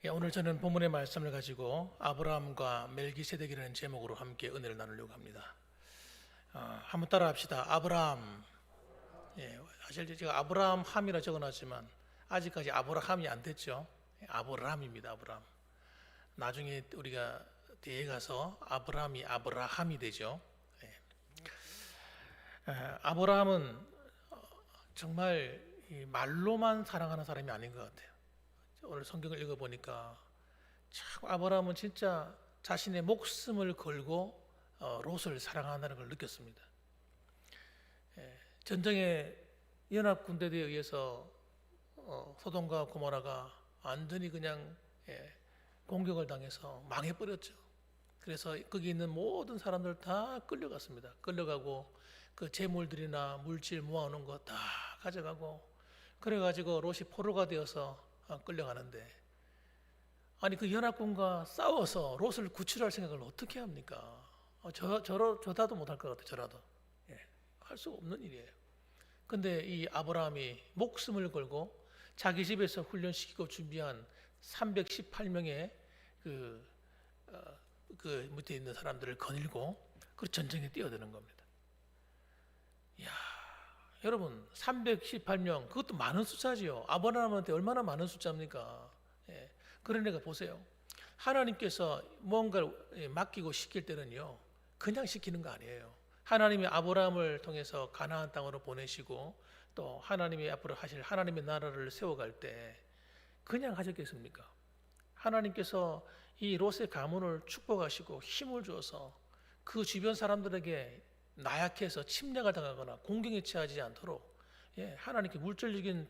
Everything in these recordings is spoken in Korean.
오늘 저는 본문의 말씀을 가지고 아브라함과 멜기세덱이라는 제목으로 함께 은혜를 나누려고 합니다. 한번 따라합시다. 아브라함. 사실 제가 아브라함이라 적어놨지만 아직까지 아브라함이 안 됐죠. 아브라함입니다. 아브라함. 나중에 우리가 뒤에 가서 아브라함이 되죠. 아브라함은 정말 말로만 사랑하는 사람이 아닌 것 같아요. 오늘 성경을 읽어보니까 참 아브라함은 진짜 자신의 목숨을 걸고 롯을 사랑한다는 걸 느꼈습니다. 전쟁의 연합군대에 의해서 소돔과 고모라가 완전히 그냥 공격을 당해서 망해버렸죠. 그래서 거기 있는 모든 사람들 다 끌려갔습니다. 끌려가고 그 재물들이나 물질 모아놓은 거 다 가져가고, 그래가지고 롯이 포로가 되어서 끌려가는데, 아니 그 연합군과 싸워서 롯을 구출할 생각을 어떻게 합니까? 저다도 못할 것 같아요. 저라도 할 수 없는 일이에요. 근데 이 아브라함이 목숨을 걸고 자기 집에서 훈련시키고 준비한 318명의 그 밑에 있는 사람들을 거닐고 그 전쟁에 뛰어드는 겁니다. 이야, 여러분 318명, 그것도 많은 숫자지요. 아브라함한테 얼마나 많은 숫자입니까? 그러니까 보세요. 하나님께서 뭔가를 맡기고 시킬 때는요, 그냥 시키는 거 아니에요. 하나님이 아브라함을 통해서 가나안 땅으로 보내시고 또 하나님이 앞으로 하실 하나님의 나라를 세워갈 때 그냥 하셨겠습니까? 하나님께서 이 롯의 가문을 축복하시고 힘을 주어서 그 주변 사람들에게 나약해서 침략을 당하거나 공경에 처하지 않도록 하나님께 물질적인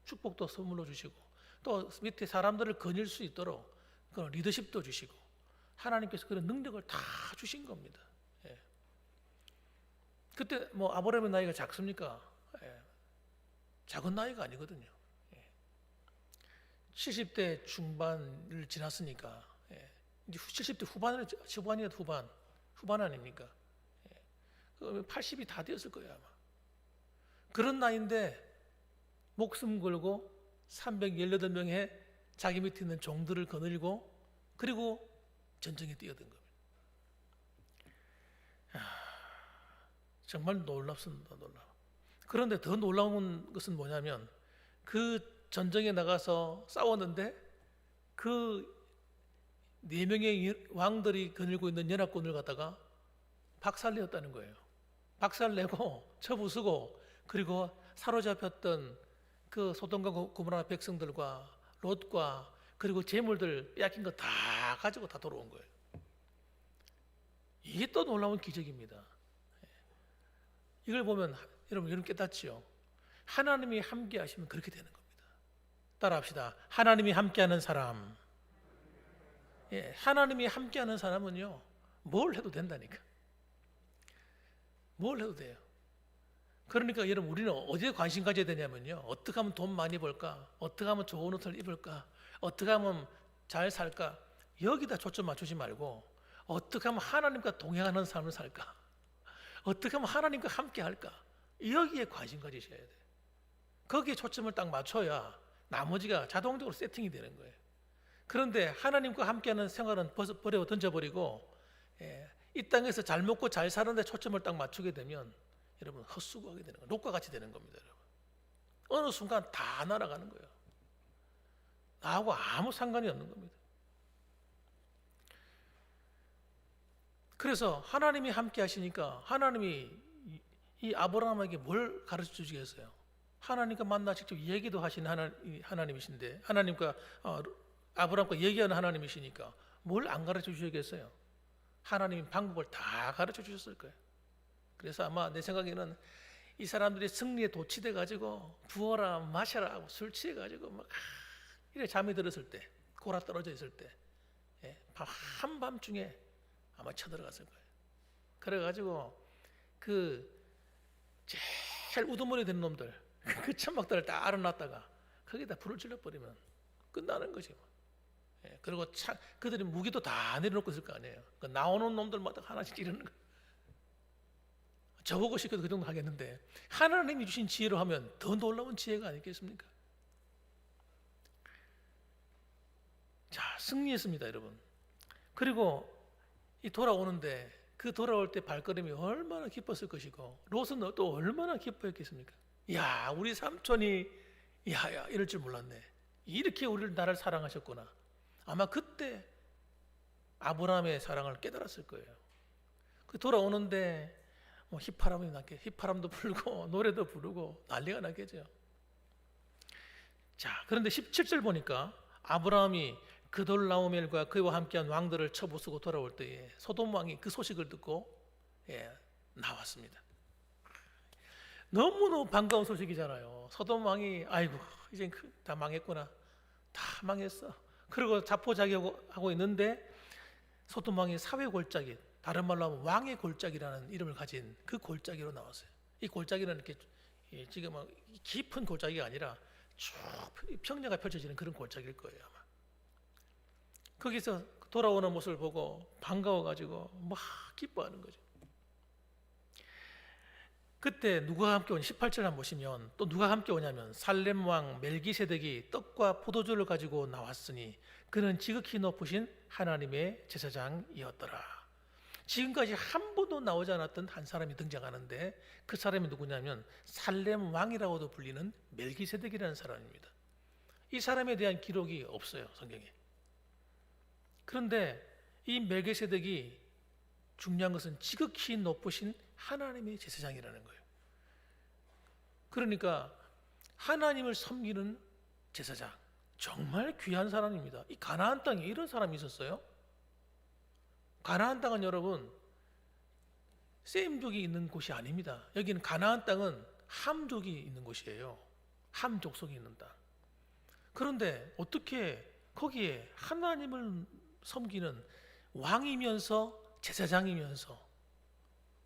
축복도 선물로 주시고 또 밑에 사람들을 거닐 수 있도록 그런 리더십도 주시고 하나님께서 그런 능력을 다 주신 겁니다. 그때 뭐 아브라함의 나이가 작습니까? 작은 나이가 아니거든요. 70대 중반을 지났으니까 이제 70대 후반 아닙니까? 80이 다 되었을 거예요 아마. 그런 나이인데 목숨 걸고 318명의 자기 밑에 있는 종들을 거느리고 그리고 전쟁에 뛰어든 겁니다. 정말 놀랍습니다. 놀라워. 그런데 더 놀라운 것은 뭐냐면 그 전쟁에 나가서 싸웠는데 그 4명의 왕들이 거느리고 있는 연합군을 갖다가 박살내었다는 거예요. 박살내고 쳐부수고 그리고 사로잡혔던 그 소돔과 고모라 백성들과 롯과 그리고 재물들 빼앗긴 거 다 가지고 다 돌아온 거예요. 이게 또 놀라운 기적입니다. 이걸 보면 여러분 깨닫지요. 하나님이 함께 하시면 그렇게 되는 겁니다. 따라합시다. 하나님이 함께하는 사람. 하나님이 함께하는 사람은요, 뭘 해도 된다니까. 뭘 해도 돼요. 그러니까 여러분 우리는 어디에 관심 가져야 되냐면요, 어떻게 하면 돈 많이 벌까, 어떻게 하면 좋은 옷을 입을까, 어떻게 하면 잘 살까, 여기다 초점 맞추지 말고 어떻게 하면 하나님과 동행하는 삶을 살까, 어떻게 하면 하나님과 함께 할까, 여기에 관심 가지셔야 돼요. 거기에 초점을 딱 맞춰야 나머지가 자동적으로 세팅이 되는 거예요. 그런데 하나님과 함께하는 생활은 버려 던져버리고 이 땅에서 잘 먹고 잘 사는데 초점을 딱 맞추게 되면 여러분 헛수고하게 되는 거예요. 롯과 같이 되는 겁니다. 여러분. 어느 순간 다 날아가는 거예요. 나하고 아무 상관이 없는 겁니다. 그래서 하나님이 함께 하시니까 하나님이 이 아브라함에게 뭘 가르쳐 주시겠어요? 하나님과 만나 직접 얘기도 하신 하나님이신데, 하나님과 아브라함과 얘기하는 하나님이시니까 뭘 안 가르쳐 주시겠어요? 하나님이 방법을 다 가르쳐 주셨을 거예요. 그래서 아마 내 생각에는 이 사람들이 승리에 도취돼 가지고 부어라 마셔라 하고 술 취해 가지고 막 이래 잠이 들었을 때, 골아 떨어져 있을 때, 한밤중에 아마 쳐들어갔을 거예요. 그래가지고 그 제일 우두머리 된 놈들, 그 천막들을 다 알아놨다가 거기다 불을 질러버리면 끝나는 거지 뭐. 그리고 그들이 무기도 다 내려놓고 있을 거 아니에요. 그 나오는 놈들마다 하나씩 찌르는 거. 저보고 시켜도 그 정도 하겠는데 하나님이 주신 지혜로 하면 더 놀라운 지혜가 아니겠습니까? 자, 승리했습니다, 여러분. 그리고 이 돌아오는데 그 돌아올 때 발걸음이 얼마나 기뻤을 것이고 롯은 또 얼마나 기뻐했겠습니까? 야, 우리 삼촌이 야 이럴 줄 몰랐네. 이렇게 나를 사랑하셨구나. 아마 그때 아브라함의 사랑을 깨달았을 거예요. 그 돌아오는데 뭐 휘파람이 났게 휘파람도 불고 노래도 부르고 난리가 나겠죠. 자, 그런데 17절 보니까 아브라함이 그돌라오멜과 그와 함께한 왕들을 쳐부수고 돌아올 때에 소돔 왕이 그 소식을 듣고 나왔습니다. 너무너무 반가운 소식이잖아요. 소돔 왕이 아이고 이제 다 망했구나, 다 망했어. 그리고 자포자기하고 있는데 소돔 왕이 사회 골짜기, 다른 말로 하면 왕의 골짜기라는 이름을 가진 그 골짜기로 나왔어요. 이 골짜기는 이렇게 지금 깊은 골짜기가 아니라 쭉 평야가 펼쳐지는 그런 골짜기일 거예요, 아마. 거기서 돌아오는 모습을 보고 반가워가지고 막 기뻐하는 거죠. 그때 누가 함께 오냐? 18절 한번 보시면 또 누가 함께 오냐면 살렘 왕 멜기세덱이 떡과 포도주를 가지고 나왔으니 그는 지극히 높으신 하나님의 제사장이었더라. 지금까지 한 번도 나오지 않았던 한 사람이 등장하는데 그 사람이 누구냐면 살렘 왕이라고도 불리는 멜기세덱이라는 사람입니다. 이 사람에 대한 기록이 없어요, 성경에. 그런데 이 멜기세덱이 중요한 것은 지극히 높으신 하나님의 제사장이라는 거예요. 그러니까 하나님을 섬기는 제사장, 정말 귀한 사람입니다. 이 가나안 땅에 이런 사람이 있었어요? 가나안 땅은 여러분 셈족이 있는 곳이 아닙니다. 여기는 가나안 땅은 함족이 있는 곳이에요. 함 족속이 있는 땅. 그런데 어떻게 거기에 하나님을 섬기는 왕이면서 제사장이면서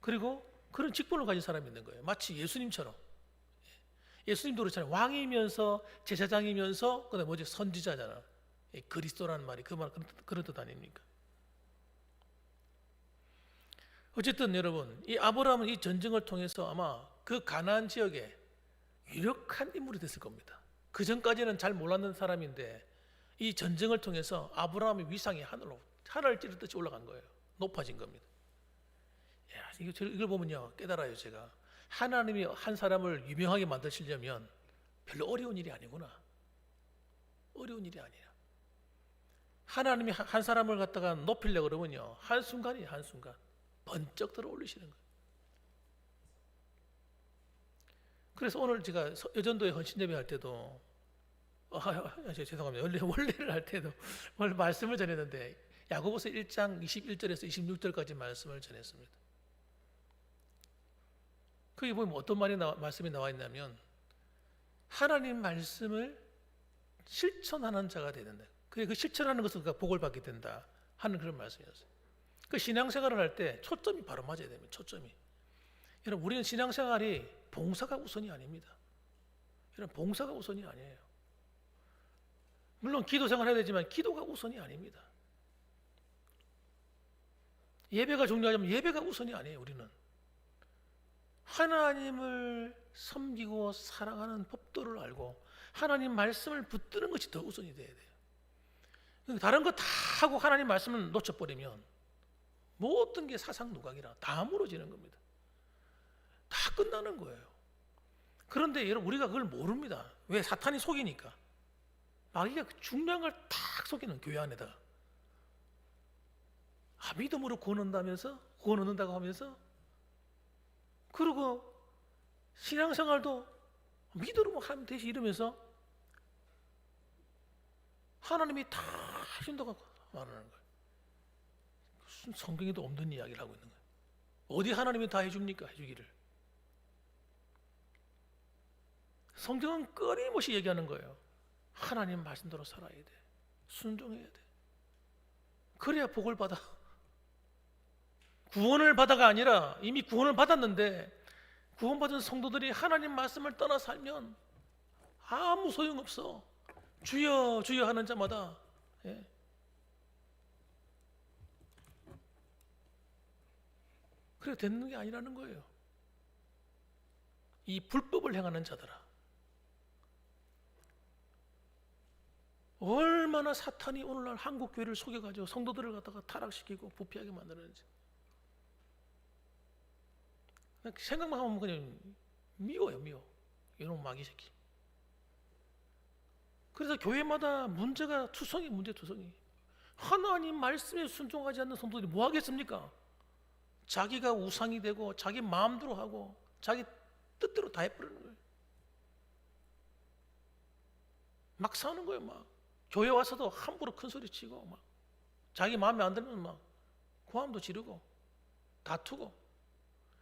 그리고 그런 직분을 가진 사람이 있는 거예요. 마치 예수님처럼. 예수님도 그렇잖아요. 왕이면서 제사장이면서 그다음에 뭐지? 선지자잖아. 그리스도라는 말이 그런 뜻 아닙니까? 어쨌든 여러분, 이 아브라함은 이 전쟁을 통해서 아마 그 가나안 지역에 유력한 인물이 됐을 겁니다. 그 전까지는 잘 몰랐는 사람인데 이 전쟁을 통해서 아브라함의 위상이 하늘을 찌르듯이 올라간 거예요. 높아진 겁니다. 야, 이걸 보면요 깨달아요. 제가 하나님이 한 사람을 유명하게 만드시려면 별로 어려운 일이 아니구나. 어려운 일이 아니야. 하나님이 한 사람을 갖다가 높이려고 그러면요 한순간이에요. 한순간 번쩍 들어 올리시는 거예요. 그래서 오늘 제가 여전도에 헌신 예배할 때도 죄송합니다. 원래를 할 때도 오늘 말씀을 전했는데 야고보서 1장 21절에서 26절까지 말씀을 전했습니다. 거기 보면 어떤 말씀이 나와 있냐면 하나님 말씀을 실천하는 자가 되는다. 그 실천하는 것을 복을 받게 된다 하는 그런 말씀이었어요. 그 신앙생활을 할 때 초점이 바로 맞아야 됩니다. 초점이. 여러분 우리는 신앙생활이 봉사가 우선이 아닙니다. 여러분 봉사가 우선이 아니에요. 물론 기도 생활해야 되지만 기도가 우선이 아닙니다. 예배가 중요하지만 예배가 우선이 아니에요. 우리는 하나님을 섬기고 사랑하는 법도를 알고 하나님 말씀을 붙드는 것이 더 우선이 돼야 돼요. 다른 거 다 하고 하나님 말씀을 놓쳐버리면 모든 게 사상누각이라 다 무너지는 겁니다. 다 끝나는 거예요. 그런데 여러분 우리가 그걸 모릅니다. 왜? 사탄이 속이니까. 마귀가 중요한 걸 탁 속이는 교회 안에다가 믿음으로 구원 얻는다고 하면서 그리고 신앙생활도 믿음으로 하면 되지 이러면서 하나님이 다 하신다고 말하는 거예요. 무슨 성경에도 없는 이야기를 하고 있는 거예요. 어디 하나님이 다 해줍니까? 해주기를. 성경은 끊임없이 얘기하는 거예요. 하나님 말씀대로 살아야 돼. 순종해야 돼. 그래야 복을 받아. 구원을 받아가 아니라 이미 구원을 받았는데 구원받은 성도들이 하나님 말씀을 떠나 살면 아무 소용없어. 주여 주여 하는 자마다 그래 되는 게 아니라는 거예요. 이 불법을 행하는 자들아 얼마나 사탄이 오늘날 한국 교회를 속여가지고 성도들을 갖다가 타락시키고 부패하게 만드는지 생각만 하면 그냥 미워요, 미워. 이런 마귀 새끼. 그래서 교회마다 문제가 투성이 문제 투성이. 하나님 말씀에 순종하지 않는 성도들이 뭐 하겠습니까? 자기가 우상이 되고 자기 마음대로 하고 자기 뜻대로 다 해버리는 거예요. 막 사는 거예요. 막 교회 와서도 함부로 큰 소리 치고 막 자기 마음에 안 들면 막 고함도 지르고 다투고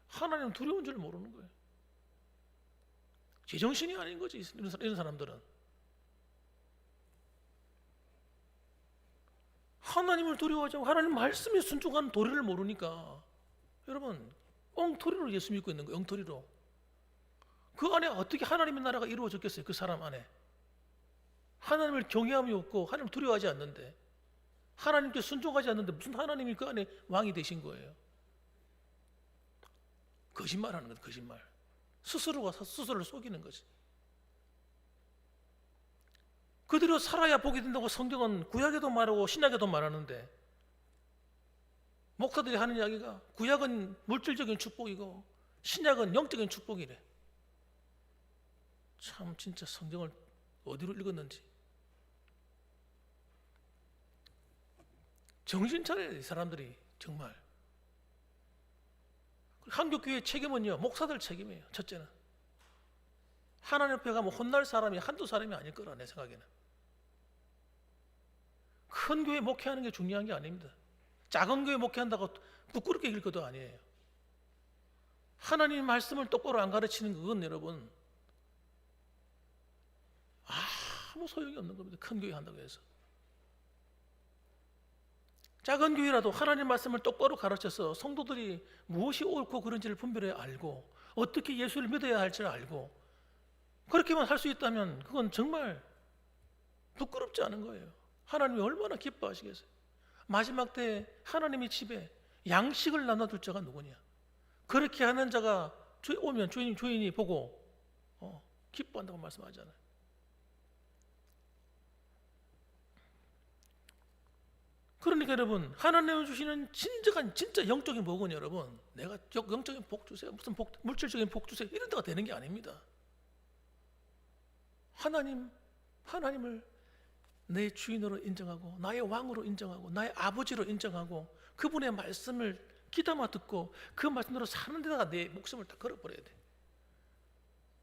하나님 두려운 줄 모르는 거예요. 제정신이 아닌 거지 이런 사람들은. 하나님을 두려워하지 않고 하나님 말씀에 순종하는 도리를 모르니까 여러분 엉터리로 예수 믿고 있는 거예요. 엉터리로. 그 안에 어떻게 하나님의 나라가 이루어졌겠어요? 그 사람 안에 하나님을 경외함이 없고 하나님을 두려워하지 않는데 하나님께 순종하지 않는데 무슨 하나님이 그 안에 왕이 되신 거예요? 거짓말하는 거예요. 거짓말. 스스로가 스스로를 속이는 거지. 그대로 살아야 복이 된다고 성경은 구약에도 말하고 신약에도 말하는데 목사들이 하는 이야기가 구약은 물질적인 축복이고 신약은 영적인 축복이래. 참 진짜 성경을 어디로 읽었는지 정신 차려야 돼. 이 사람들이 정말. 한국교회 책임은요 목사들 책임이에요. 첫째는 하나님 앞에 가면 혼날 사람이 한두 사람이 아닐 거라 내 생각에는. 큰 교회 목회하는 게 중요한 게 아닙니다. 작은 교회 목회한다고 부끄럽게 길 것도 아니에요. 하나님 말씀을 똑바로 안 가르치는 그건 여러분 아무 소용이 없는 겁니다. 큰 교회 한다고 해서. 작은 교회라도 하나님 말씀을 똑바로 가르쳐서 성도들이 무엇이 옳고 그른지를 분별해 알고 어떻게 예수를 믿어야 할지를 알고 그렇게만 할 수 있다면 그건 정말 부끄럽지 않은 거예요. 하나님이 얼마나 기뻐하시겠어요. 마지막 때 하나님의 집에 양식을 나눠둘 자가 누구냐. 그렇게 하는 자가 오면 주인이 보고 기뻐한다고 말씀하잖아요. 그러니까 여러분 하나님이 주시는 진짜 영적인 복은 여러분 내가 영적인 복 주세요 무슨 복 물질적인 복 주세요 이런 데가 되는 게 아닙니다. 하나님을 내 주인으로 인정하고 나의 왕으로 인정하고 나의 아버지로 인정하고 그분의 말씀을 귀담아 듣고 그 말씀대로 사는 데다가 내 목숨을 다 걸어버려야 돼.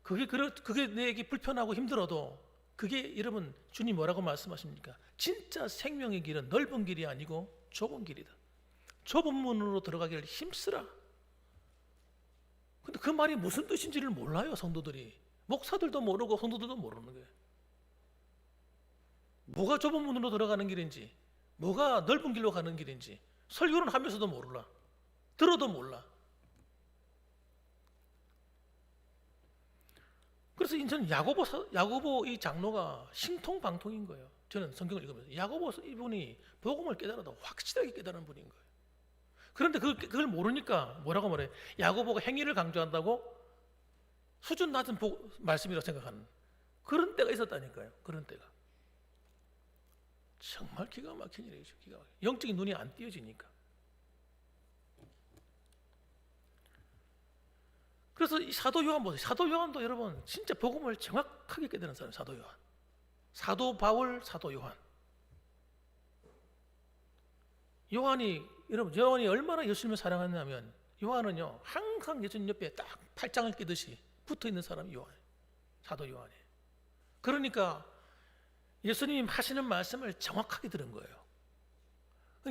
그게 내게 불편하고 힘들어도 그게 여러분 주님 뭐라고 말씀하십니까? 진짜 생명의 길은 넓은 길이 아니고 좁은 길이다. 좁은 문으로 들어가기를 힘쓰라. 근데 그 말이 무슨 뜻인지를 몰라요. 성도들이. 목사들도 모르고 성도들도 모르는 거예요. 뭐가 좁은 문으로 들어가는 길인지 뭐가 넓은 길로 가는 길인지 설교는 하면서도 몰라. 들어도 몰라. 그래서 저는 야고보 이 장로가 신통방통인 거예요. 저는 성경을 읽으면서 야고보 이분이 복음을 깨달아도 확실하게 깨달은 분인 거예요. 그런데 그걸 모르니까 뭐라고 말해요? 야고보가 행위를 강조한다고 수준 낮은 말씀이라고 생각하는 그런 때가 있었다니까요. 그런 때가. 정말 기가 막힌 일이죠. 기가 막힌. 영적인 눈이 안 띄어지니까. 그래서 이 사도 요한 보세요. 사도 요한도 여러분 진짜 복음을 정확하게 깨달은 사람. 사도 요한, 사도 바울, 사도 요한. 요한이 얼마나 예수님을 사랑했냐면 요한은요 항상 예수님 옆에 딱 팔짱을 끼듯이 붙어 있는 사람이 사도 요한이에요. 그러니까 예수님 하시는 말씀을 정확하게 들은 거예요.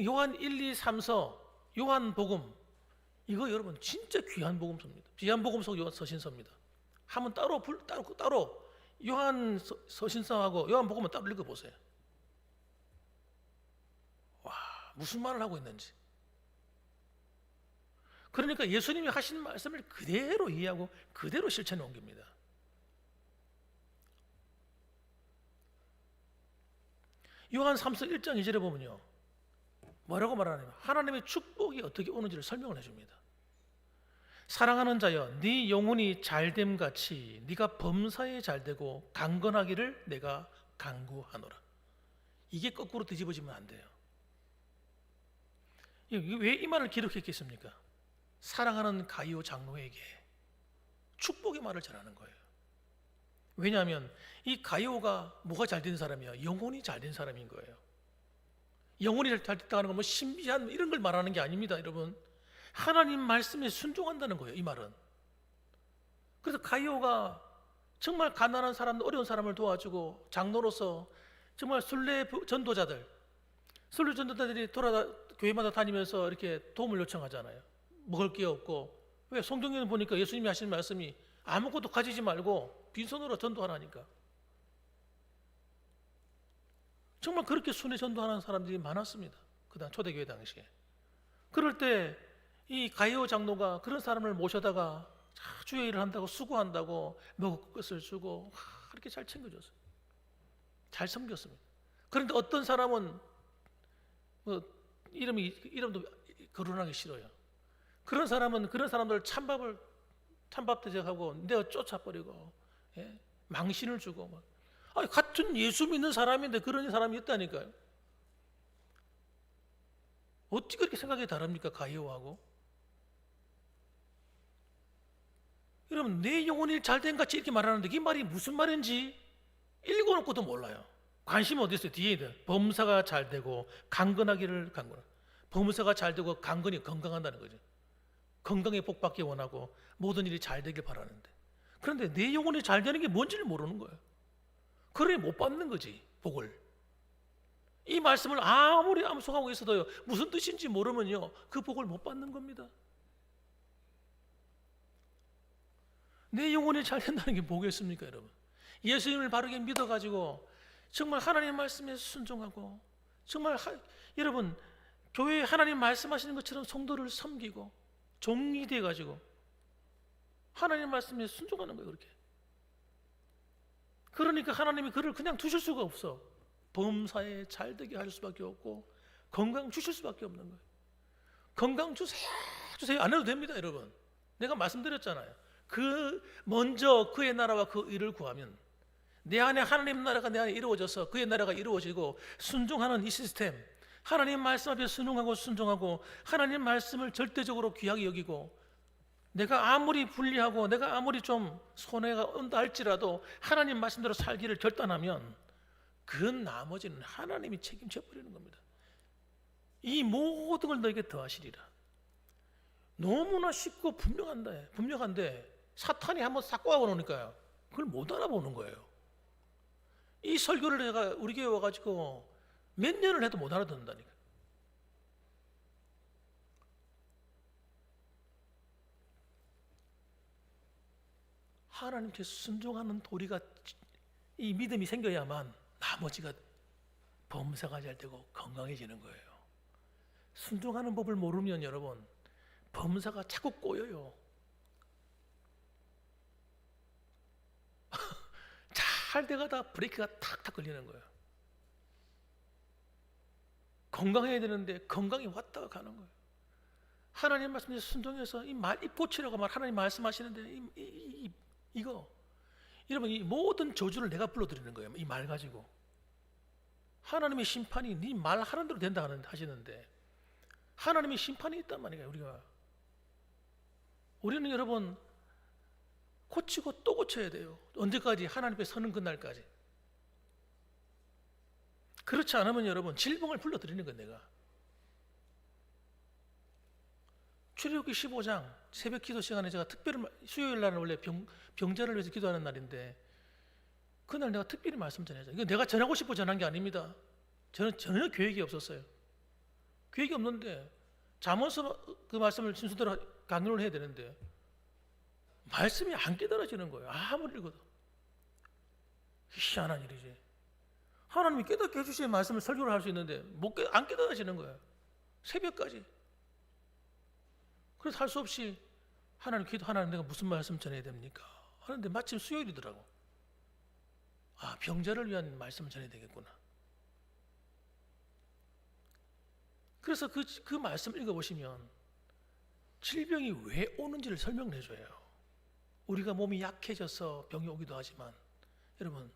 요한 1, 2, 3서 요한 복음 이거 여러분 진짜 귀한 복음서입니다. 귀한 복음서 요한 서신서입니다. 한번 따로 요한 서신서하고 요한 복음은 따로 읽어보세요. 와 무슨 말을 하고 있는지. 그러니까 예수님이 하신 말씀을 그대로 이해하고 그대로 실천해 옮깁니다. 요한 3서 1장 2절에 보면요 뭐라고 말하냐면 하나님의 축복이 어떻게 오는지를 설명을 해줍니다. 사랑하는 자여 네 영혼이 잘됨 같이 네가 범사에 잘되고 강건하기를 내가 간구하노라. 이게 거꾸로 뒤집어지면 안 돼요. 왜 이 말을 기록했겠습니까? 사랑하는 가이오 장로에게 축복의 말을 전하는 거예요. 왜냐하면 이 가이오가 뭐가 잘 된 사람이야? 영혼이 잘 된 사람인 거예요. 영혼이 잘 됐다는 건 뭐 신비한 이런 걸 말하는 게 아닙니다, 여러분. 하나님 말씀에 순종한다는 거예요, 이 말은. 그래서 가이오가 정말 가난한 사람, 어려운 사람을 도와주고 장로로서 정말 순례 전도자들이 교회마다 다니면서 이렇게 도움을 요청하잖아요. 먹을 게 없고. 왜? 성경에 보니까 예수님이 하시는 말씀이 아무것도 가지지 말고 빈손으로 전도하라니까. 정말 그렇게 순회 전도하는 사람들이 많았습니다. 그다음 초대교회 당시에. 그럴 때 이 가이오 장로가 그런 사람을 모셔다가 주의 일을 한다고 수고한다고 먹을 것을 주고 그렇게 잘 챙겨줬어요. 잘 섬겼습니다. 그런데 어떤 사람은 이름도 거론하기 싫어요. 그런 사람은 그런 사람들 찬밥 대접하고 내가 쫓아버리고, 예? 망신을 주고 막. 아니, 같은 예수 믿는 사람인데 그런 사람이 있다니까요. 어떻게 그렇게 생각이 다릅니까, 가이오하고? 여러분, 내 영혼이 잘된 같이 이렇게 말하는데 이 말이 무슨 말인지 읽어놓고도 몰라요. 관심 어디 있어요? 뒤에 있는 범사가 잘 되고 강건하기를 강건하. 범사가 잘 되고 강건이 건강한다는 거죠. 건강에 복 받기 원하고 모든 일이 잘 되길 바라는데, 그런데 내 영혼이 잘 되는 게 뭔지를 모르는 거예요. 그래 못 받는 거지, 복을. 이 말씀을 아무리 암송하고 있어도요, 무슨 뜻인지 모르면요, 그 복을 못 받는 겁니다. 내 영혼이 잘 된다는 게 뭐겠습니까, 여러분? 예수님을 바르게 믿어가지고 정말 하나님 말씀에 순종하고, 정말 여러분, 교회에 하나님 말씀하시는 것처럼 성도를 섬기고 종이 돼가지고 하나님 말씀에 순종하는 거예요, 그렇게. 그러니까 하나님이 그를 그냥 두실 수가 없어. 범사에 잘되게 할 수밖에 없고 건강 주실 수밖에 없는 거예요. 건강 주세요 안 해도 됩니다, 여러분. 내가 말씀드렸잖아요. 먼저 그의 나라와 그 일을 구하면 내 안에 하나님 나라가 내 안에 이루어져서 그의 나라가 이루어지고 순종하는 이 시스템, 하나님 말씀 앞에 순종하고 하나님 말씀을 절대적으로 귀하게 여기고, 내가 아무리 불리하고 내가 아무리 좀 손해가 온다 할지라도 하나님 말씀대로 살기를 결단하면 그 나머지는 하나님이 책임져 버리는 겁니다. 이 모든 걸 너에게 더하시리라. 너무나 쉽고 분명한데 사탄이 한번 싹 꼬아놓으니까요, 그걸 못 알아보는 거예요. 이 설교를 내가 우리 교회 와가지고 몇 년을 해도 못 알아듣는다니까. 하나님께 순종하는 도리가, 이 믿음이 생겨야만 나머지가 범사가 잘 되고 건강해지는 거예요. 순종하는 법을 모르면 여러분, 범사가 자꾸 꼬여요. 잘 돼가다 브레이크가 탁탁 걸리는 거예요. 건강해야 되는데 건강이 왔다가 가는 거예요. 하나님 말씀에 순종해서 입 고치라고 하나님 말씀하시는데 이거 여러분, 이 모든 저주를 내가 불러드리는 거예요. 이 말 가지고. 하나님의 심판이 네 말하는 대로 된다 하시는데 하나님의 심판이 있단 말이에요. 우리는 여러분 고치고 또 고쳐야 돼요. 언제까지? 하나님 앞에 서는 그날까지. 그렇지 않으면 여러분 질병을 불러드리는 건 내가. 출애굽기 15장 새벽 기도 시간에 제가 특별히, 수요일 날은 원래 병자를 위해서 기도하는 날인데 그날 내가 특별히 말씀 전해줘. 이거 내가 전하고 싶어 전한 게 아닙니다. 저는 전혀 계획이 없었어요. 계획이 없는데 잠언서 그 말씀을 순서대로 강론을 해야 되는데 말씀이 안 깨달아지는 거예요. 아무리 읽어도. 희한한 일이지. 하나님이 깨닫게 해주셔야 말씀을 설교를 할 수 있는데 안 깨달아지는 거예요. 새벽까지. 그래서 할 수 없이 하나님 내가 무슨 말씀 전해야 됩니까? 하는데 마침 수요일이더라고. 병자를 위한 말씀을 전해야 되겠구나. 그래서 그 말씀을 읽어보시면 질병이 왜 오는지를 설명을 해줘요. 우리가 몸이 약해져서 병이 오기도 하지만 여러분,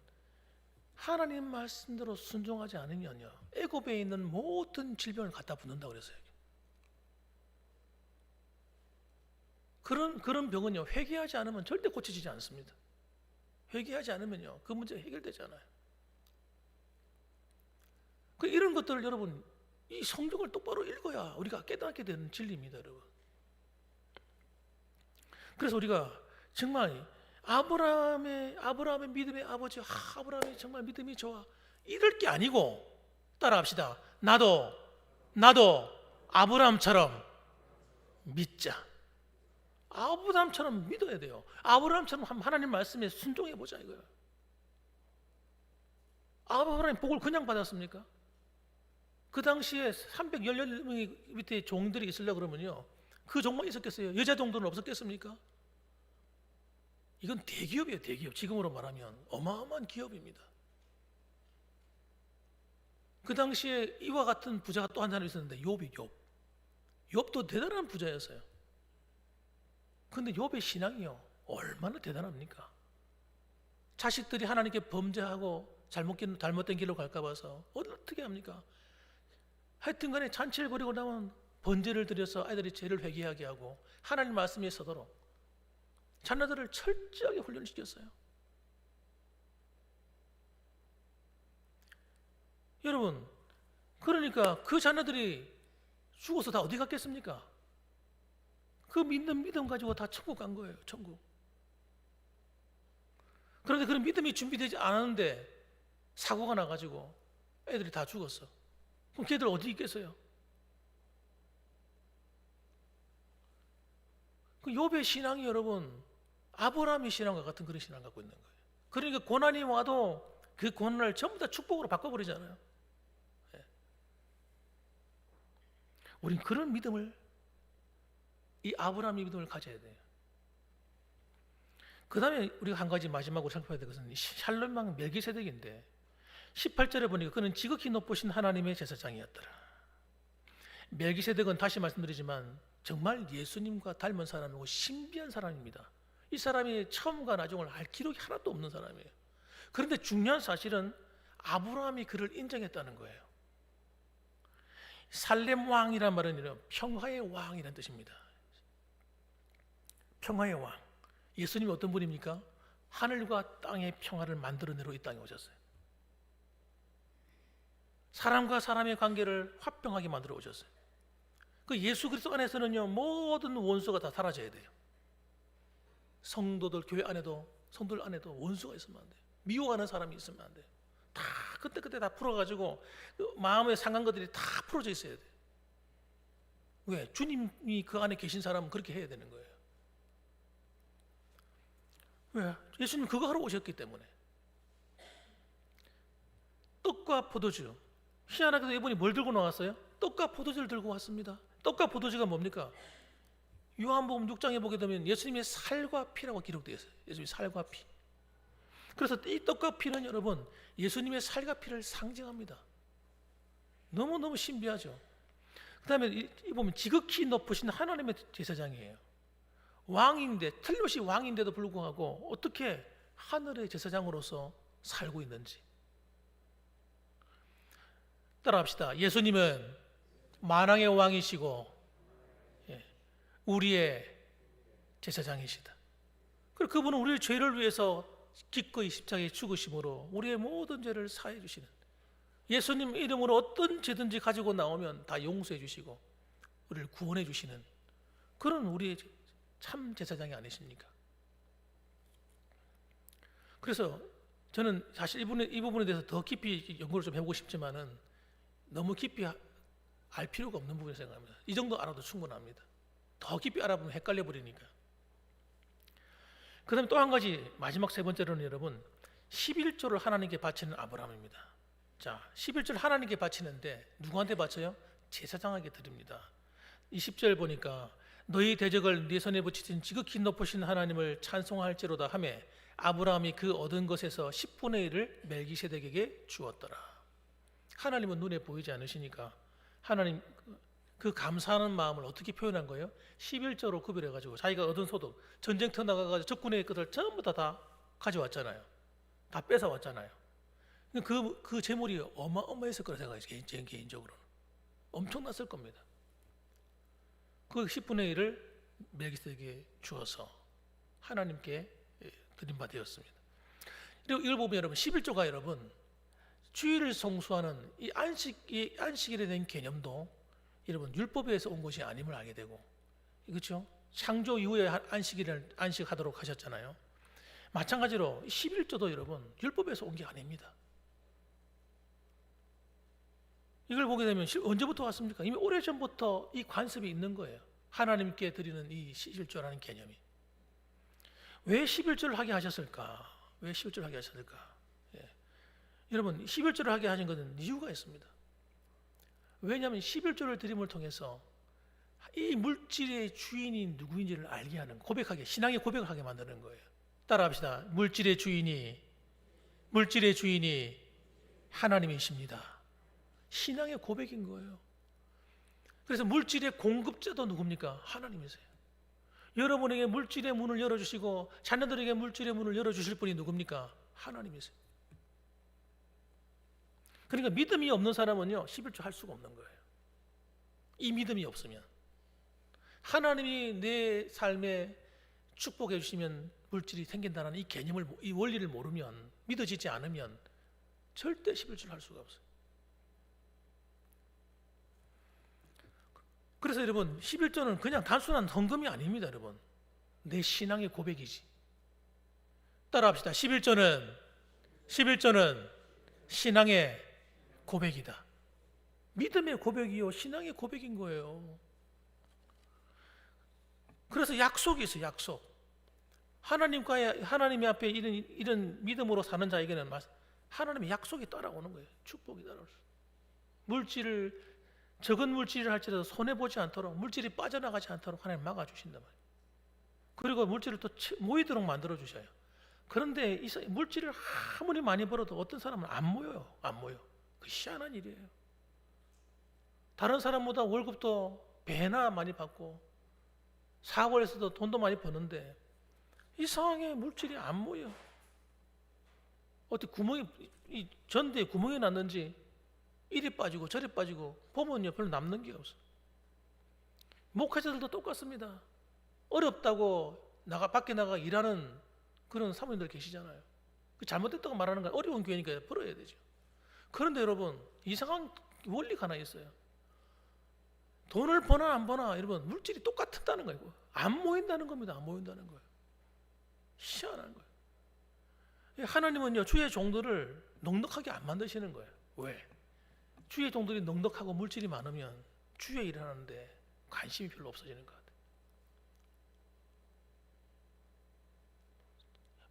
하나님 말씀대로 순종하지 않으면요, 애굽에 있는 모든 질병을 갖다 붓는다고 그랬어요. 그런 병은요, 회개하지 않으면 절대 고쳐지지 않습니다. 회개하지 않으면요, 그 문제가 해결되지 않아요. 이런 것들을 여러분, 이 성경을 똑바로 읽어야 우리가 깨닫게 되는 진리입니다, 여러분. 그래서 우리가 정말 아브라함의 믿음의 아버지, 아브라함이 정말 믿음이 좋아, 이럴 게 아니고, 따라합시다. 나도 아브라함처럼 믿자. 아브라함처럼 믿어야 돼요. 아브라함처럼 하나님 말씀에 순종해 보자 이거예요. 아브라함이 복을 그냥 받았습니까? 그 당시에 310명의 밑에 종들이 있으려고 그러면요, 그 종만 있었겠어요? 여자 종들은 없었겠습니까? 이건 대기업이에요, 대기업. 지금으로 말하면 어마어마한 기업입니다. 그 당시에 이와 같은 부자가 또 한 사람 있었는데, 욥도 대단한 부자였어요. 그런데 욥의 신앙이요, 얼마나 대단합니까? 자식들이 하나님께 범죄하고 잘못된 길로 갈까 봐서 어떻게 합니까? 하여튼 간에 잔치를 벌이고 나면 번제를 드려서 아이들이 죄를 회개하게 하고 하나님 말씀에 서도록 자녀들을 철저하게 훈련시켰어요. 여러분, 그러니까 그 자녀들이 죽어서 다 어디 갔겠습니까? 그 믿는 믿음 가지고 다 천국 간 거예요, 천국. 그런데 그런 믿음이 준비되지 않았는데 사고가 나가지고 애들이 다 죽었어. 그럼 걔들 어디 있겠어요? 그 욥의 신앙이 여러분, 아브라함의 신앙과 같은 그런 신앙을 갖고 있는 거예요. 그러니까 고난이 와도 그 고난을 전부 다 축복으로 바꿔버리잖아요. 예. 우린 그런 믿음을, 이 아브라함의 믿음을 가져야 돼요. 그 다음에 우리가 한 가지 마지막으로 살펴야 될 것은 샬롬 왕 멜기세덱인데, 18절에 보니까 그는 지극히 높으신 하나님의 제사장이었더라. 멜기세덱은 다시 말씀드리지만 정말 예수님과 닮은 사람이고 신비한 사람입니다. 이 사람이 처음과 나중을 알 기록이 하나도 없는 사람이에요. 그런데 중요한 사실은 아브라함이 그를 인정했다는 거예요. 살렘 왕이란 말은 평화의 왕이라는 뜻입니다. 평화의 왕. 예수님이 어떤 분입니까? 하늘과 땅의 평화를 만들어내러 이 땅에 오셨어요. 사람과 사람의 관계를 화평하게 만들어 오셨어요. 그 예수 그리스도 안에서는요, 모든 원수가 다 사라져야 돼요. 성도들 교회 안에도, 성도들 안에도 원수가 있으면 안 돼요. 미워하는 사람이 있으면 안 돼요. 다 그때 다 풀어가지고 마음의 상한 것들이 다 풀어져 있어야 돼요. 왜? 주님이 그 안에 계신 사람은 그렇게 해야 되는 거예요. 왜? 예수님 그거 하러 오셨기 때문에. 떡과 포도주. 희한하게도 이분이 뭘 들고 나왔어요? 떡과 포도주를 들고 왔습니다. 떡과 포도주가 뭡니까? 요한복음 6장에 보게 되면 예수님의 살과 피라고 기록되어 있어요. 예수님의 살과 피. 그래서 이 떡과 피는 여러분, 예수님의 살과 피를 상징합니다. 너무너무 신비하죠. 그 다음에 이 보면 지극히 높으신 하나님의 제사장이에요. 왕인데, 틀림없이 왕인데도 불구하고 어떻게 하늘의 제사장으로서 살고 있는지. 따라합시다. 예수님은 만왕의 왕이시고 우리의 제사장이시다. 그리고 그분은 우리의 죄를 위해서 기꺼이 십자가에 죽으심으로 우리의 모든 죄를 사해 주시는, 예수님 이름으로 어떤 죄든지 가지고 나오면 다 용서해 주시고 우리를 구원해 주시는 그런 우리의 참 제사장이 아니십니까? 그래서 저는 사실 이 부분에 대해서 더 깊이 연구를 좀 해보고 싶지만은 너무 깊이 알 필요가 없는 부분이라고 생각합니다. 이 정도 알아도 충분합니다. 더 깊이 알아보면 헷갈려 버리니까. 그 다음에 또 한 가지, 마지막 세 번째로는 여러분, 11조를 하나님께 바치는 아브라함입니다. 자, 11조를 하나님께 바치는데 누구한테 바쳐요? 제사장에게 드립니다. 20절 보니까 너희 대적을 네 손에 붙이신 지극히 높으신 하나님을 찬송할지로다 하며 아브라함이 그 얻은 것에서 10분의 1을 멜기세덱에게 주었더라. 하나님은 눈에 보이지 않으시니까 하나님 그 감사하는 마음을 어떻게 표현한 거예요? 11조로 구별해가지고 자기가 얻은 소득, 전쟁터 나가가지고 적군의 것을 전부 다 가져왔잖아요. 다 뺏어왔잖아요. 그 재물이 어마어마했을 거라 생각해요. 제 개인적으로 엄청났을 겁니다. 그 10분의 1을 멜기세덱에게 주어서 하나님께 드린 바 되었습니다. 그리고 이걸 보면 여러분 11조가 여러분 주일을 성수하는 이 안식일에 대한 개념도 여러분 율법에서 온 것이 아님을 알게 되고, 그렇죠? 창조 이후에 안식일을 안식하도록 하셨잖아요. 마찬가지로 11조도 여러분 율법에서 온 게 아닙니다. 이걸 보게 되면 언제부터 왔습니까? 이미 오래전부터 이 관습이 있는 거예요. 하나님께 드리는 이 11조라는 개념이. 왜 11조를 하게 하셨을까? 왜 11조를 하게 하셨을까? 예. 여러분 11조를 하게 하신 것은 이유가 있습니다. 왜냐하면 11조를 드림을 통해서 이 물질의 주인이 누구인지를 알게 하는, 고백하게, 신앙의 고백을 하게 만드는 거예요. 따라합시다. 물질의 주인이 하나님이십니다. 신앙의 고백인 거예요. 그래서 물질의 공급자도 누굽니까? 하나님이세요. 여러분에게 물질의 문을 열어주시고 자녀들에게 물질의 문을 열어주실 분이 누굽니까? 하나님이세요. 그러니까 믿음이 없는 사람은요 11조 할 수가 없는 거예요. 이 믿음이 없으면, 하나님이 내 삶에 축복해 주시면 물질이 생긴다는 이 개념을, 이 원리를 모르면, 믿어지지 않으면 절대 11조를 할 수가 없어요. 그래서 여러분 11조는 그냥 단순한 헌금이 아닙니다. 여러분 내 신앙의 고백이지. 따라합시다. 11조는 신앙의 고백이다. 믿음의 고백이요 신앙의 고백인 거예요. 그래서 약속이 있어요. 약속. 하나님 앞에 이런 믿음으로 사는 자에게는 하나님의 약속이 따라오는 거예요. 축복이 따라올 수. 적은 물질을 할지라도 손해보지 않도록, 물질이 빠져나가지 않도록 하나님 막아주신단 말이에요. 그리고 물질을 또 모이도록 만들어주셔요. 그런데 이 물질을 아무리 많이 벌어도 어떤 사람은 안 모여요. 안 모여. 그 희한한 일이에요. 다른 사람보다 월급도 배나 많이 받고 사업에서도 돈도 많이 버는데 이상하게 물질이 안 모여. 어떻게 이 전대에 구멍이 났는지 이리 빠지고 저리 빠지고 보면요 별로 남는 게 없어. 목회자들도 똑같습니다. 어렵다고 밖에 나가 일하는 그런 사모님들 계시잖아요. 그 잘못됐다고 말하는 건 어려운 교회니까 벌어야 되죠. 그런데 여러분 이상한 원리가 하나 있어요. 돈을 버나 안 버나 여러분 물질이 똑같다는 거예요. 안 모인다는 겁니다. 안 모인다는 거예요. 희한한 거예요. 하나님은요 주의 종들을 넉넉하게 안 만드시는 거예요. 왜? 주의 종들이 넉넉하고 물질이 많으면 주의 일을 하는데 관심이 별로 없어지는 것 같아요.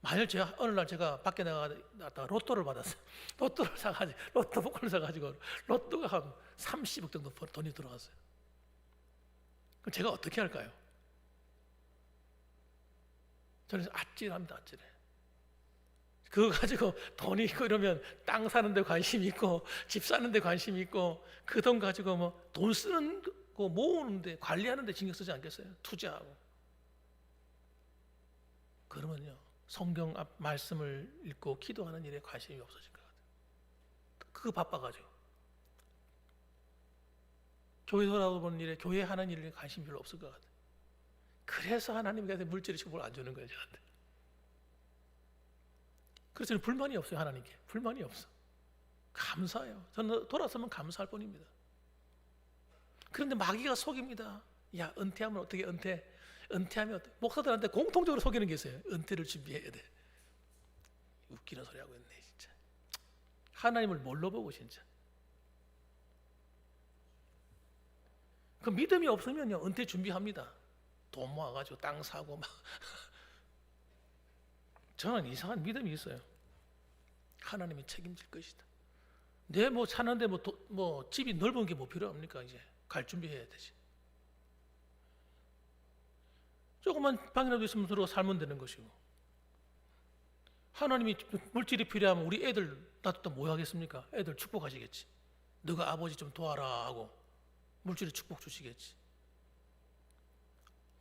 만일 어느 날 제가 밖에 나갔다가 로또를 받았어요. 로또를 사가지고 로또 복권을 사가지고 로또가 한 30억 정도 돈이 들어갔어요. 그럼 제가 어떻게 할까요? 저는 아찔합니다. 아찔해. 그거 가지고 돈이 있고 이러면 땅 사는 데 관심이 있고 집 사는 데 관심이 있고 그 돈 가지고 뭐 돈 쓰는 거 모으는 데 관리하는 데 신경 쓰지 않겠어요? 투자하고. 그러면요 성경 앞 말씀을 읽고 기도하는 일에 관심이 없어질 것 같아요. 그거 바빠가지고 교회 돌아보는 일에, 교회 하는 일에 관심이 별로 없을 것 같아요. 그래서 하나님께서 물질의 축복을 안 주는 거예요 저한테. 그래서 저는 불만이 없어요. 하나님께 불만이 없어. 감사해요. 저는 돌아서면 감사할 뿐입니다. 그런데 마귀가 속입니다. 야 은퇴하면 어떻게 은퇴하면 어떻게? 목사들한테 공통적으로 속이는 게 있어요. 은퇴를 준비해야 돼. 웃기는 소리 하고 있네 진짜. 하나님을 뭘로 보고 진짜. 그 믿음이 없으면요 은퇴 준비합니다. 돈 모아가지고 땅 사고 막. 저는 이상한 믿음이 있어요. 하나님이 책임질 것이다. 내 뭐 사는데 뭐 집이 넓은 게 뭐 필요합니까? 이제 갈 준비해야 되지. 조그만 방이라도 있으면 들어가 살면 되는 것이고. 하나님이 물질이 필요하면 우리 애들 놔뒀다 뭐 하겠습니까? 애들 축복하시겠지. 너가 아버지 좀 도와라 하고 물질의 축복 주시겠지.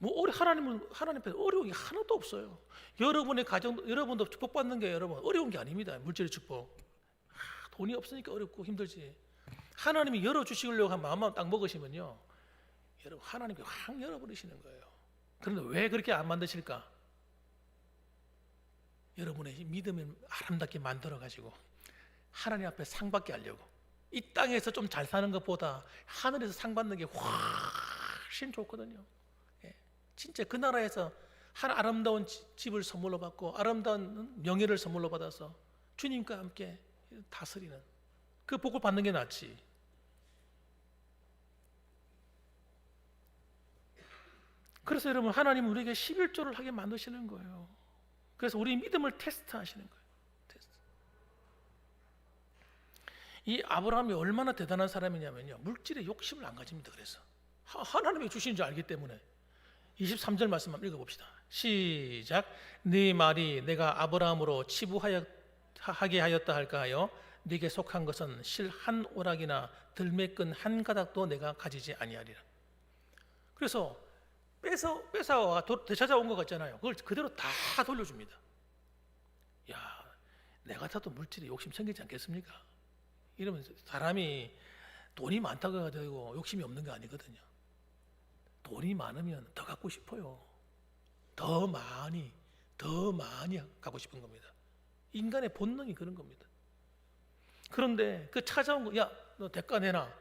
뭐 하나님 앞에 어려운 게 하나도 없어요. 여러분의 가정, 여러분도 축복받는 게 여러분 어려운 게 아닙니다. 물질의 축복 돈이 없으니까 어렵고 힘들지. 하나님이 열어주시려고 한 마음만 딱 먹으시면요, 여러분 하나님이 확 열어버리시는 거예요. 그런데 왜 그렇게 안 만드실까? 여러분의 믿음을 아름답게 만들어가지고 하나님 앞에 상 받게 하려고. 이 땅에서 좀 잘 사는 것보다 하늘에서 상 받는 게 훨씬 좋거든요. 예, 진짜 그 나라에서 한 아름다운 집을 선물로 받고 아름다운 명예를 선물로 받아서 주님과 함께 다스리는 그 복을 받는 게 낫지. 그래서 여러분 하나님은 우리에게 11조를 하게 만드시는 거예요. 그래서 우리 믿음을 테스트하시는 거예요. 테스트. 이 아브라함이 얼마나 대단한 사람이냐면요, 물질에 욕심을 안 가집니다. 그래서 하나님이 주신 줄 알기 때문에. 23절 말씀 한번 읽어봅시다. 시작. 네 말이 내가 아브라함으로 치부하게 하였다 할까하여 네게 속한 것은 실 한 오락이나 들매끈 한 가닥도 내가 가지지 아니하리라. 그래서 뺏어와 되찾아온 것 같잖아요. 그걸 그대로 다 돌려줍니다. 야, 내 같아도 물질에 욕심 생기지 않겠습니까? 이러면 사람이 돈이 많다고 해가지고 욕심이 없는 게 아니거든요. 돈이 많으면 더 갖고 싶어요. 더 많이 갖고 싶은 겁니다. 인간의 본능이 그런 겁니다. 그런데 그 찾아온 거, 야, 너 대가 내놔.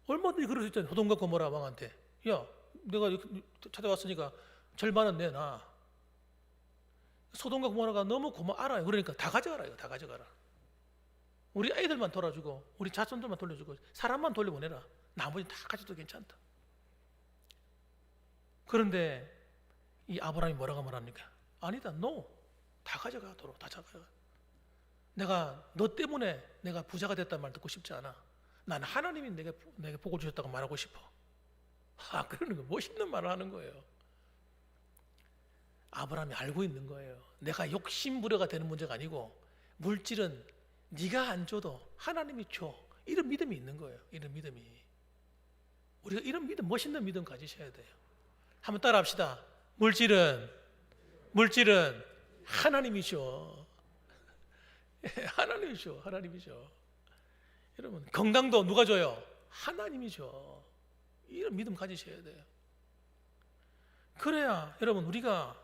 얼마든지 그럴 수 있잖아요. 소돔과 고모라 왕한테, 야, 내가 찾아왔으니까 절반은 내놔. 소돔과 고모라가 너무 알아요. 그러니까 다 가져가라. 이거 다 가져가라. 우리 아이들만 돌아주고 우리 자손들만 돌려주고 사람만 돌려보내라. 나머지 다 가져도 괜찮다. 그런데 이 아브라함이 뭐라고 말합니까? 아니다, 다 가져가도록 다 잡아요. 내가 너 때문에 내가 부자가 됐다는 말 듣고 싶지 않아. 난 하나님이 내게 복을 주셨다고 말하고 싶어. 그러는 거 멋있는 말을 하는 거예요. 아브라함이 알고 있는 거예요. 내가 욕심부려가 되는 문제가 아니고 물질은 네가 안 줘도 하나님이 줘. 이런 믿음이 있는 거예요. 이런 믿음이. 우리가 이런 믿음, 멋있는 믿음 가지셔야 돼요. 한번 따라합시다. 물질은 하나님이죠. 하나님이죠. 여러분, 건강도 누가 줘요? 하나님이죠. 이런 믿음 가지셔야 돼요. 그래야 여러분 우리가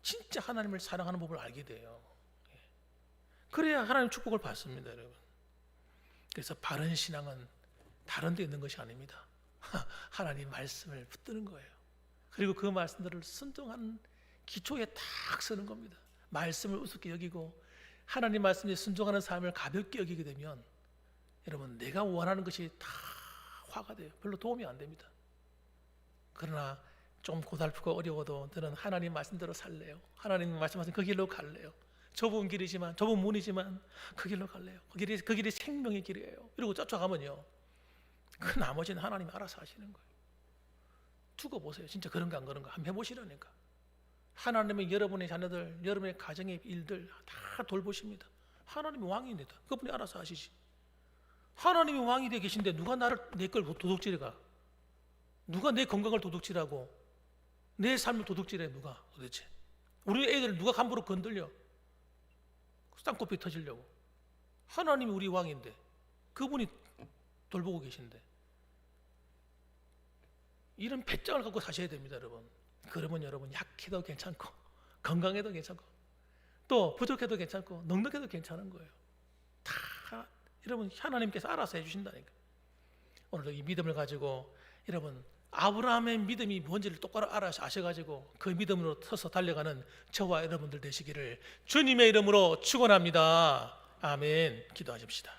진짜 하나님을 사랑하는 법을 알게 돼요. 그래야 하나님 축복을 받습니다, 여러분. 그래서 바른 신앙은 다른 데 있는 것이 아닙니다. 하나님 말씀을 붙드는 거예요. 그리고 그 말씀들을 순종한 기초에 딱 서는 겁니다. 말씀을 우습게 여기고 하나님 말씀에 순종하는 삶을 가볍게 여기게 되면 여러분 내가 원하는 것이 다 화가 돼요. 별로 도움이 안 됩니다. 그러나 좀 고달프고 어려워도 저는 하나님 말씀대로 살래요. 하나님 말씀하신 그 길로 갈래요. 좁은 길이지만, 좁은 문이지만 그 길로 갈래요. 그 길이 생명의 길이에요. 이러고 쫓아가면요, 그 나머지는 하나님이 알아서 하시는 거예요. 두고 보세요. 진짜 그런가 안 그런가 한번 해보시라니까. 하나님은 여러분의 자녀들, 여러분의 가정의 일들 다 돌보십니다. 하나님이 왕인데 그분이 알아서 하시지. 하나님이 왕이 되어 계신데 누가 내 걸 도둑질해가? 누가 내 건강을 도둑질하고 내 삶을 도둑질해? 누가 도대체? 우리 애들 누가 함부로 건들려? 쌍꺼풀 터지려고. 하나님이 우리 왕인데 그분이 돌보고 계신데 이런 배짱을 갖고 사셔야 됩니다, 여러분. 그러면 여러분 약해도 괜찮고 건강해도 괜찮고 또 부족해도 괜찮고 넉넉해도 괜찮은 거예요. 다 여러분 하나님께서 알아서 해주신다니까. 오늘도 이 믿음을 가지고 여러분 아브라함의 믿음이 뭔지를 똑바로 아셔가지고 그 믿음으로 서서 달려가는 저와 여러분들 되시기를 주님의 이름으로 축원합니다. 아멘. 기도하십시다.